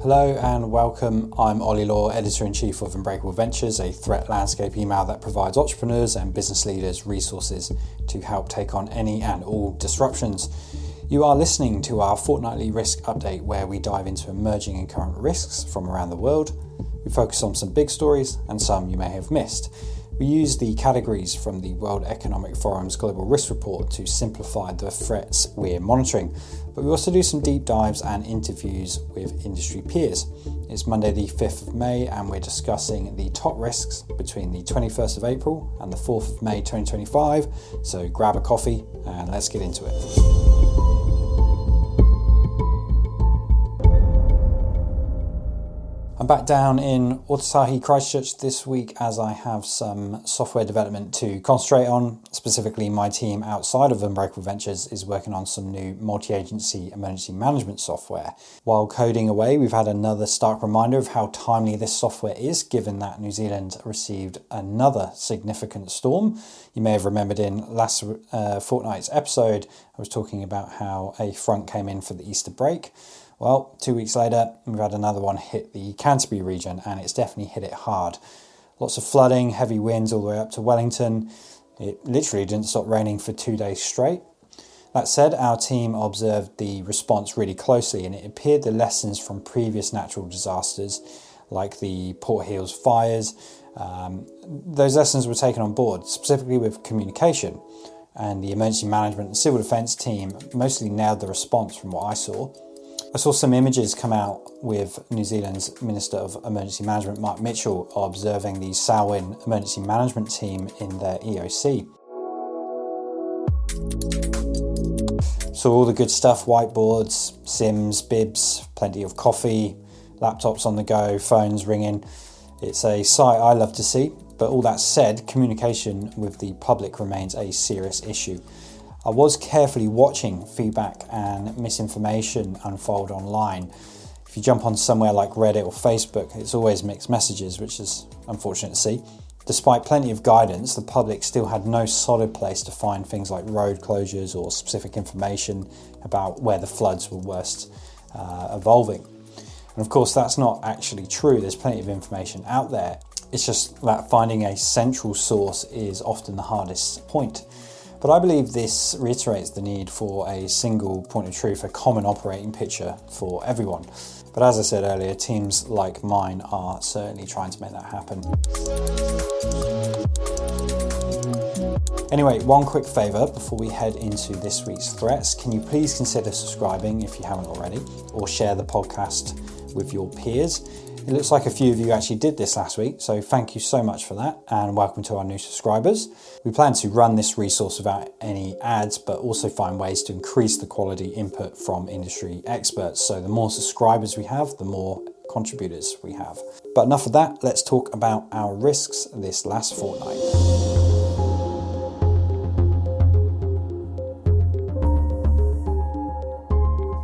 Hello and welcome. I'm Ollie Law, Editor-in-Chief of Unbreakable Ventures, a threat landscape email that provides entrepreneurs and business leaders resources to help take on any and all disruptions. You are listening to our fortnightly risk update where we dive into emerging and current risks from around the world. We focus on some big stories and some you may have missed. We use the categories from the World Economic Forum's Global Risk Report to simplify the threats we're monitoring, but we also do some deep dives and interviews with industry peers. It's Monday the 5th of May and we're discussing the top risks between the 21st of April and the 4th of May 2025, so grab a coffee and let's get into it. I'm back down in Ōtautahi, Christchurch this week as I have some software development to concentrate on. Specifically, my team outside of Unbreakable Ventures is working on some new multi-agency emergency management software. While coding away, we've had another stark reminder of how timely this software is, given that New Zealand received another significant storm. You may have remembered in last fortnight's episode, I was talking about how a front came in for the Easter break. Well, 2 weeks later, we've had another one hit the Canterbury region and it's definitely hit it hard. Lots of flooding, heavy winds all the way up to Wellington. It literally didn't stop raining for 2 days straight. That said, our team observed the response really closely and it appeared the lessons from previous natural disasters, like the Port Heals fires, those lessons were taken on board, specifically with communication. And the emergency management and civil defence team mostly nailed the response from what I saw. I saw some images come out with New Zealand's Minister of Emergency Management, Mark Mitchell, observing the Salween Emergency Management team in their EOC. Saw all the good stuff, whiteboards, sims, bibs, plenty of coffee, laptops on the go, phones ringing. It's a sight I love to see, but all that said, communication with the public remains a serious issue. I was carefully watching feedback and misinformation unfold online. If you jump on somewhere like Reddit or Facebook, it's always mixed messages, which is unfortunate to see. Despite plenty of guidance, the public still had no solid place to find things like road closures or specific information about where the floods were worst evolving. And of course, that's not actually true. There's plenty of information out there. It's just that finding a central source is often the hardest point. But I believe this reiterates the need for a single point of truth, a common operating picture for everyone. But as I said earlier, teams like mine are certainly trying to make that happen. Anyway, one quick favour before we head into this week's threats. Can you please consider subscribing if you haven't already, or share the podcast with your peers? It looks like a few of you actually did this last week, so thank you so much for that and welcome to our new subscribers. We plan to run this resource without any ads, but also find ways to increase the quality input from industry experts. So the more subscribers we have, the more contributors we have. But enough of that, let's talk about our risks this last fortnight.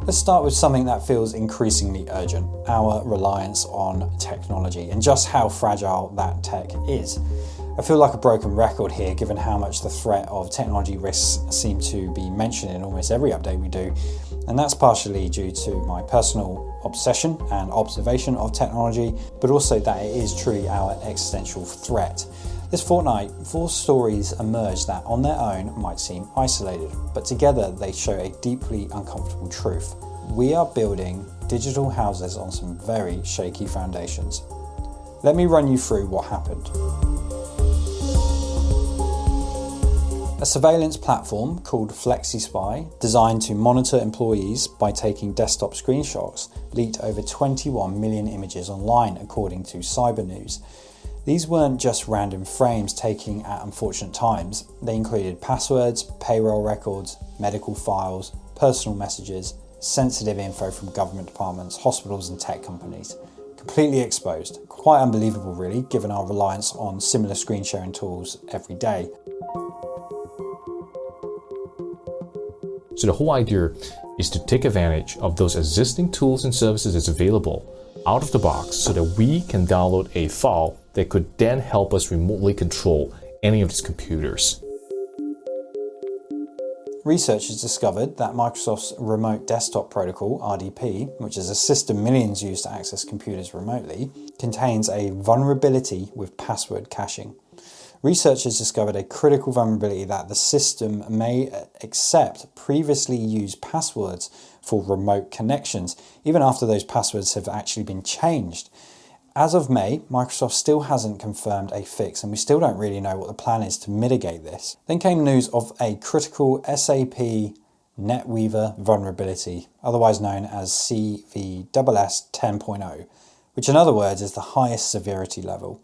Let's start with something that feels increasingly urgent, our reliance on technology and just how fragile that tech is. I feel like a broken record here given how much the threat of technology risks seem to be mentioned in almost every update we do, and that's partially due to my personal obsession and observation of technology, but also that it is truly our existential threat. This fortnight, 4 stories emerged that on their own might seem isolated, but together they show a deeply uncomfortable truth. We are building digital houses on some very shaky foundations. Let me run you through what happened. A surveillance platform called FlexiSpy, designed to monitor employees by taking desktop screenshots, leaked over 21 million images online, according to Cybernews. These weren't just random frames taken at unfortunate times. They included passwords, payroll records, medical files, personal messages, sensitive info from government departments, hospitals and tech companies. Completely exposed. Quite unbelievable really, given our reliance on similar screen sharing tools every day. So the whole idea is to take advantage of those existing tools and services that's available out of the box so that we can download a file that could then help us remotely control any of these computers. Researchers discovered that Microsoft's Remote Desktop Protocol, RDP, which is a system millions use to access computers remotely, contains a vulnerability with password caching. Researchers discovered a critical vulnerability that the system may accept previously used passwords for remote connections, even after those passwords have actually been changed. As of May, Microsoft still hasn't confirmed a fix, and we still don't really know what the plan is to mitigate this. Then came news of a critical SAP NetWeaver vulnerability, otherwise known as CVSS 10.0, which in other words is the highest severity level.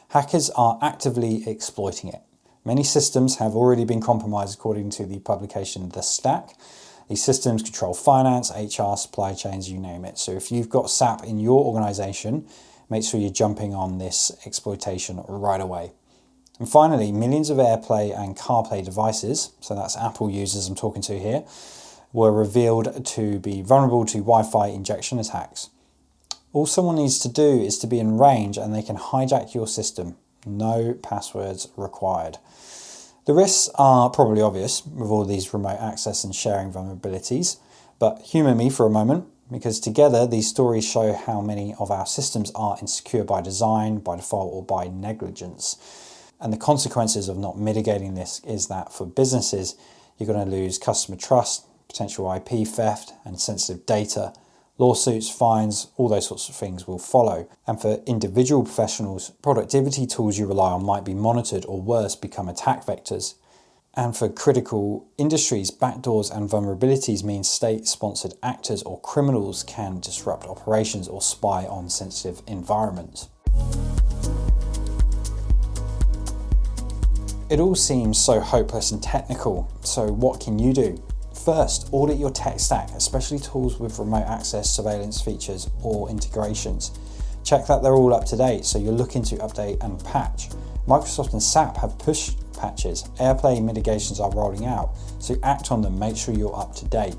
Hackers are actively exploiting it. Many systems have already been compromised according to the publication The Stack. These systems control finance, HR, supply chains, you name it. So if you've got SAP in your organization, make sure you're jumping on this exploitation right away. And finally, millions of AirPlay and CarPlay devices, so that's Apple users I'm talking to here, were revealed to be vulnerable to Wi-Fi injection attacks. All someone needs to do is to be in range and they can hijack your system. No passwords required. The risks are probably obvious with all these remote access and sharing vulnerabilities, but humour me for a moment, because together these stories show how many of our systems are insecure by design, by default, or by negligence. And the consequences of not mitigating this is that for businesses, you're going to lose customer trust, potential IP theft, and sensitive data. Lawsuits, fines, all those sorts of things will follow. And for individual professionals, productivity tools you rely on might be monitored or worse, become attack vectors. And for critical industries, backdoors and vulnerabilities mean state-sponsored actors or criminals can disrupt operations or spy on sensitive environments. It all seems so hopeless and technical, so what can you do? First, audit your tech stack, especially tools with remote access, surveillance features or integrations. Check that they're all up to date, so you're looking to update and patch. Microsoft and SAP have push patches. AirPlay mitigations are rolling out, so act on them, make sure you're up to date.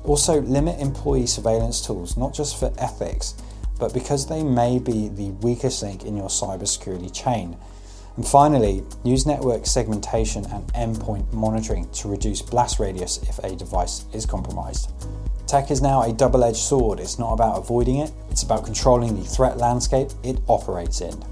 Also, limit employee surveillance tools, not just for ethics, but because they may be the weakest link in your cybersecurity chain. And finally, use network segmentation and endpoint monitoring to reduce blast radius if a device is compromised. Tech is now a double-edged sword. It's not about avoiding it, it's about controlling the threat landscape it operates in.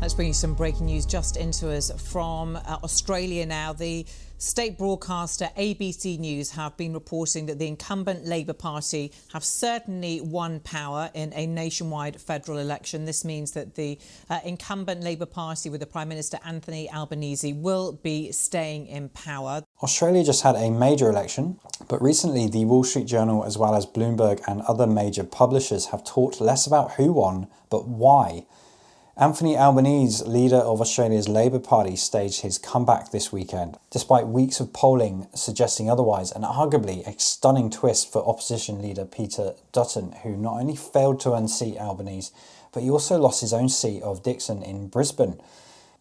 Let's bring you some breaking news just into us from Australia now. The state broadcaster ABC News have been reporting that the incumbent Labour Party have certainly won power in a nationwide federal election. This means that the incumbent Labour Party with the Prime Minister Anthony Albanese will be staying in power. Australia just had a major election, but recently the Wall Street Journal as well as Bloomberg and other major publishers have talked less about who won, but why. Anthony Albanese, leader of Australia's Labour Party, staged his comeback this weekend, despite weeks of polling suggesting otherwise, and arguably a stunning twist for opposition leader Peter Dutton, who not only failed to unseat Albanese, but he also lost his own seat of Dickson in Brisbane.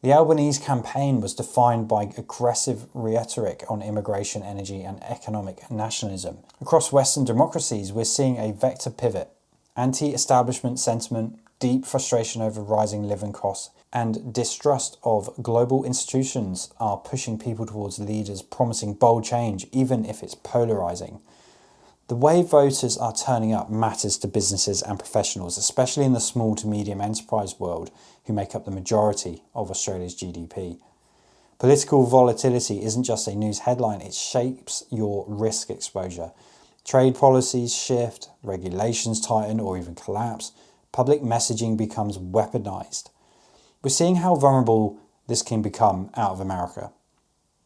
The Albanese campaign was defined by aggressive rhetoric on immigration, energy and economic nationalism. Across Western democracies, we're seeing a vector pivot. Anti-establishment sentiment, deep frustration over rising living costs, and distrust of global institutions are pushing people towards leaders promising bold change, even if it's polarizing. The way voters are turning up matters to businesses and professionals, especially in the small to medium enterprise world, who make up the majority of Australia's GDP. Political volatility isn't just a news headline, it shapes your risk exposure. Trade policies shift, regulations tighten or even collapse. Public messaging becomes weaponized. We're seeing how vulnerable this can become out of America.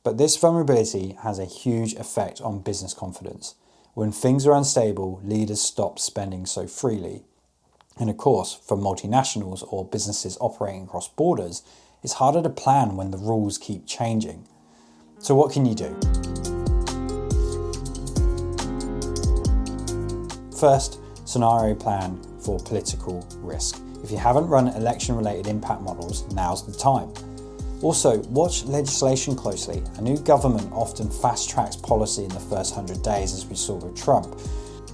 But this vulnerability has a huge effect on business confidence. When things are unstable, leaders stop spending so freely. And of course, for multinationals or businesses operating across borders, it's harder to plan when the rules keep changing. So what can you do? First, scenario plan for political risk. If you haven't run election-related impact models, now's the time. Also, watch legislation closely. A new government often fast-tracks policy in the first 100 days, as we saw with Trump.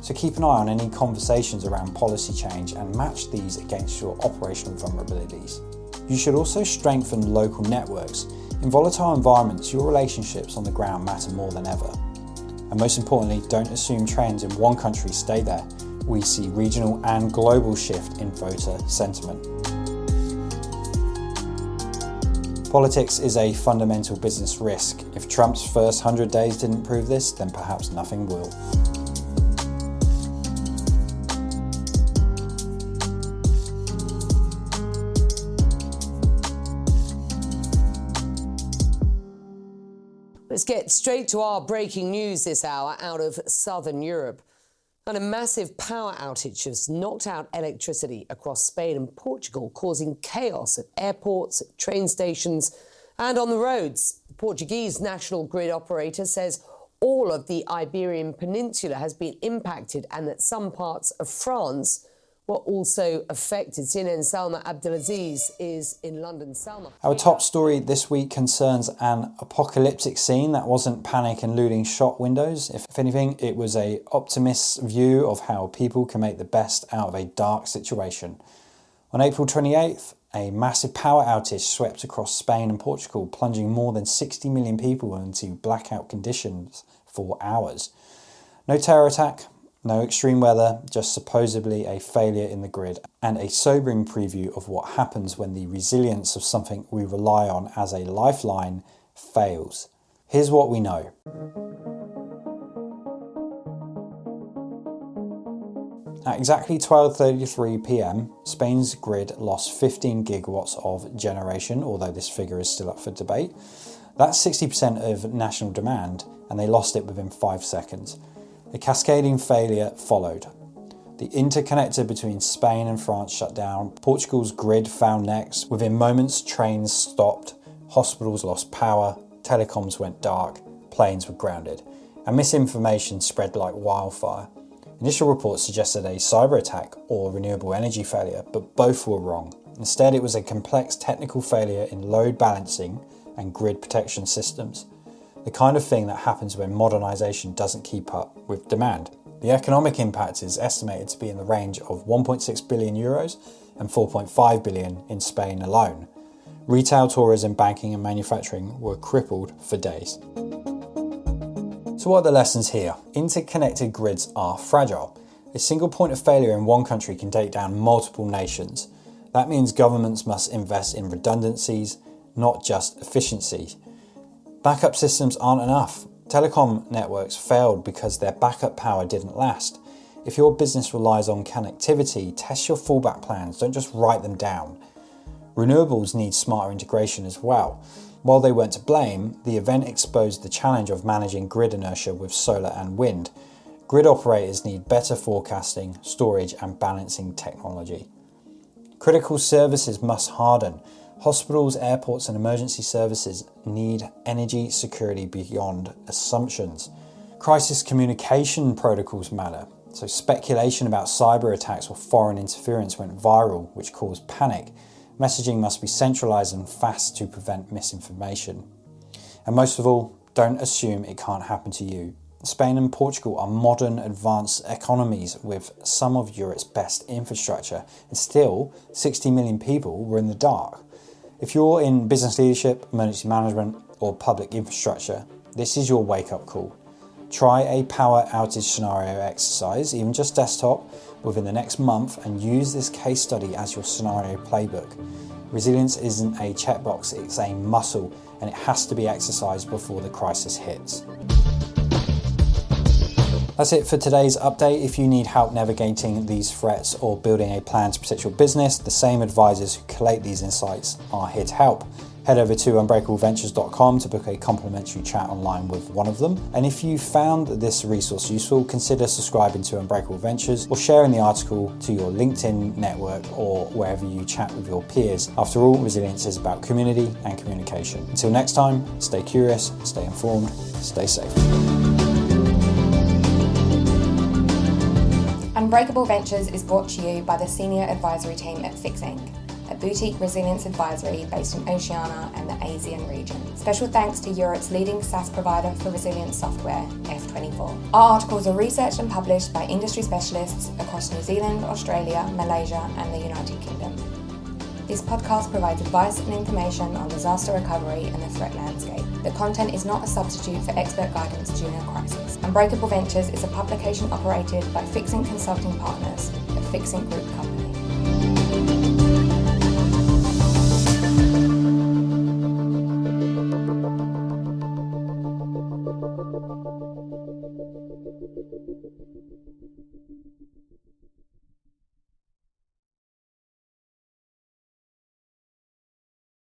So keep an eye on any conversations around policy change and match these against your operational vulnerabilities. You should also strengthen local networks. In volatile environments, your relationships on the ground matter more than ever. And most importantly, don't assume trends in one country stay there. We see regional and global shift in voter sentiment. Politics is a fundamental business risk. If Trump's first 100 days didn't prove this, then perhaps nothing will. Let's get straight to our breaking news this hour out of southern Europe. And a massive power outage has knocked out electricity across Spain and Portugal, causing chaos at airports, at train stations and on the roads. The Portuguese national grid operator says all of the Iberian Peninsula has been impacted and that some parts of France were also affected. CNN's Salma Abdelaziz is in London. Salma. Our top story this week concerns an apocalyptic scene that wasn't panic and looting shop windows. If anything, it was an optimist's view of how people can make the best out of a dark situation. On April 28th, a massive power outage swept across Spain and Portugal, plunging more than 60 million people into blackout conditions for hours. No terror attack, no extreme weather, just supposedly a failure in the grid, and a sobering preview of what happens when the resilience of something we rely on as a lifeline fails. Here's what we know. At exactly 12:33 p.m, Spain's grid lost 15 gigawatts of generation, although this figure is still up for debate. That's 60% of national demand, and they lost it within 5 seconds. A cascading failure followed. The interconnector between Spain and France shut down. Portugal's grid found next. Within moments, trains stopped, hospitals lost power, telecoms went dark, planes were grounded, and misinformation spread like wildfire. Initial reports suggested a cyber attack or renewable energy failure, but both were wrong. Instead, it was a complex technical failure in load balancing and grid protection systems. The kind of thing that happens when modernisation doesn't keep up with demand. The economic impact is estimated to be in the range of 1.6 billion euros and 4.5 billion in Spain alone. Retail, tourism, banking and manufacturing were crippled for days. So what are the lessons here? Interconnected grids are fragile. A single point of failure in one country can take down multiple nations. That means governments must invest in redundancies, not just efficiency. Backup systems aren't enough. Telecom networks failed because their backup power didn't last. If your business relies on connectivity, test your fallback plans, don't just write them down. Renewables need smarter integration as well. While they weren't to blame, the event exposed the challenge of managing grid inertia with solar and wind. Grid operators need better forecasting, storage and balancing technology. Critical services must harden. Hospitals, airports and emergency services need energy security beyond assumptions. Crisis communication protocols matter. So speculation about cyber attacks or foreign interference went viral, which caused panic. Messaging must be centralised and fast to prevent misinformation. And most of all, don't assume it can't happen to you. Spain and Portugal are modern, advanced economies with some of Europe's best infrastructure, and still 60 million people were in the dark. If you're in business leadership, emergency management, or public infrastructure, this is your wake-up call. Try a power outage scenario exercise, even just desktop, within the next month and use this case study as your scenario playbook. Resilience isn't a checkbox, it's a muscle, and it has to be exercised before the crisis hits. That's it for today's update. If you need help navigating these threats or building a plan to protect your business, the same advisors who collate these insights are here to help. Head over to unbreakableventures.com to book a complimentary chat online with one of them. And if you found this resource useful, consider subscribing to Unbreakable Ventures or sharing the article to your LinkedIn network or wherever you chat with your peers. After all, resilience is about community and communication. Until next time, stay curious, stay informed, stay safe. Unbreakable Ventures is brought to you by the senior advisory team at Fixinc. At boutique resilience advisory based in Oceania and the ASEAN region. Special thanks to Europe's leading SaaS provider for resilience software, F24. Our articles are researched and published by industry specialists across New Zealand, Australia, Malaysia, and the United Kingdom. This podcast provides advice and information on disaster recovery and the threat landscape. The content is not a substitute for expert guidance during a crisis. Unbreakable Ventures is a publication operated by Fixint Consulting Partners, a Fixint Group company.